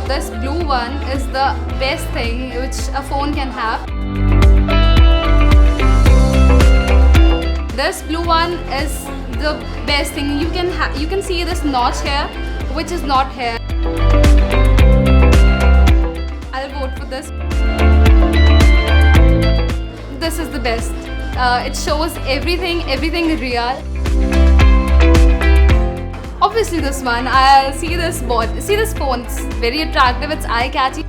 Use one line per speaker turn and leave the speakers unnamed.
this blue one is the best thing which a phone can have. This blue one is the best thing. You can see this notch here, which is not here. I'll vote for this. This is the best. It shows everything real. Obviously this one. I'll see this phone. It's very attractive. It's eye-catchy.